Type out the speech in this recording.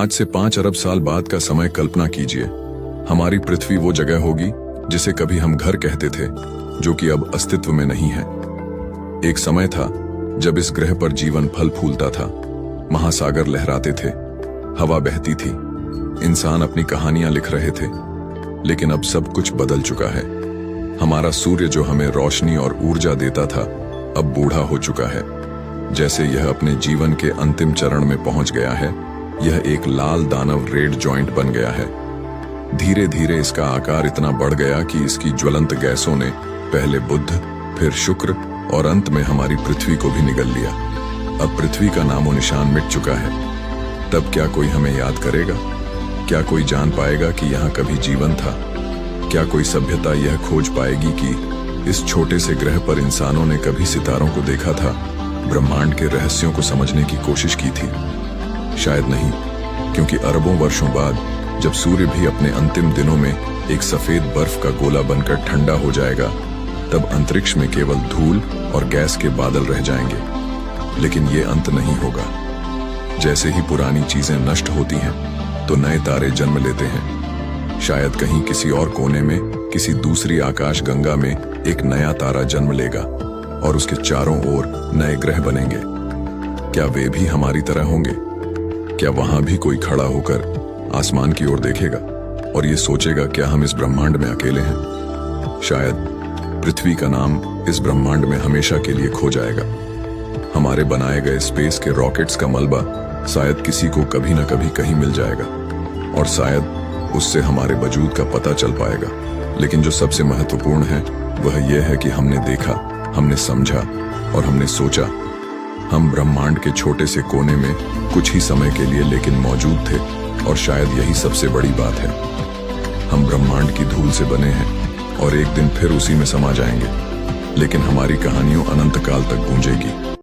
आज से 5 अरब साल बाद का समय कल्पना कीजिए। हमारी पृथ्वी वो जगह होगी जिसे कभी हम घर कहते थे, जो कि अब अस्तित्व में नहीं है। एक समय था जब इस ग्रह पर जीवन फल फूलता था, महासागर लहराते थे, हवा बहती थी, इंसान अपनी कहानियां लिख रहे थे। लेकिन अब सब कुछ बदल चुका है। हमारा सूर्य जो हमें रोशनी और ऊर्जा देता था, अब बूढ़ा हो चुका है। जैसे यह अपने जीवन के अंतिम चरण में पहुंच गया है, यह एक लाल दानव रेड जॉइंट बन गया है। धीरे धीरे इसका आकार इतना बढ़ गया कि इसकी ज्वलंत गैसों ने पहले बुध, फिर शुक्र और अंत में हमारी पृथ्वी को भी निगल लिया। अब पृथ्वी का नामो निशान मिट चुका है। तब क्या कोई हमें याद करेगा? क्या कोई जान पाएगा कि यहाँ कभी जीवन था? क्या कोई सभ्यता यह खोज पाएगी कि इस छोटे से ग्रह पर इंसानों ने कभी सितारों को देखा था, ब्रह्मांड के रहस्यों को समझने की कोशिश की थी? शायद नहीं, क्योंकि अरबों वर्षों बाद जब सूर्य भी अपने अंतिम दिनों में एक सफेद बर्फ का गोला बनकर ठंडा हो जाएगा, तब अंतरिक्ष में केवल धूल और गैस के बादल रह जाएंगे। लेकिन ये अंत नहीं होगा। जैसे ही पुरानी चीजें नष्ट होती हैं, तो नए तारे जन्म लेते हैं। शायद कहीं किसी और कोने में, किसी दूसरी आकाश गंगा में एक नया तारा जन्म लेगा और उसके चारों ओर नए ग्रह बनेंगे। क्या वे भी हमारी तरह होंगे? क्या वहां भी कोई खड़ा होकर आसमान की ओर देखेगा और ये सोचेगा, क्या हम इस ब्रह्मांड में अकेले हैं? शायद पृथ्वी का नाम इस ब्रह्मांड में हमेशा के लिए खो जाएगा। हमारे बनाए गए स्पेस के रॉकेट्स का मलबा शायद किसी को कभी न कभी कहीं मिल जाएगा और शायद उससे हमारे वजूद का पता चल पाएगा। लेकिन जो सबसे महत्वपूर्ण है वह यह है कि हमने देखा, हमने समझा और हमने सोचा। हम ब्रह्मांड के छोटे से कोने में कुछ ही समय के लिए लेकिन मौजूद थे, और शायद यही सबसे बड़ी बात है। हम ब्रह्मांड की धूल से बने हैं और एक दिन फिर उसी में समा जाएंगे, लेकिन हमारी कहानियों अनंत काल तक गूंजेगी।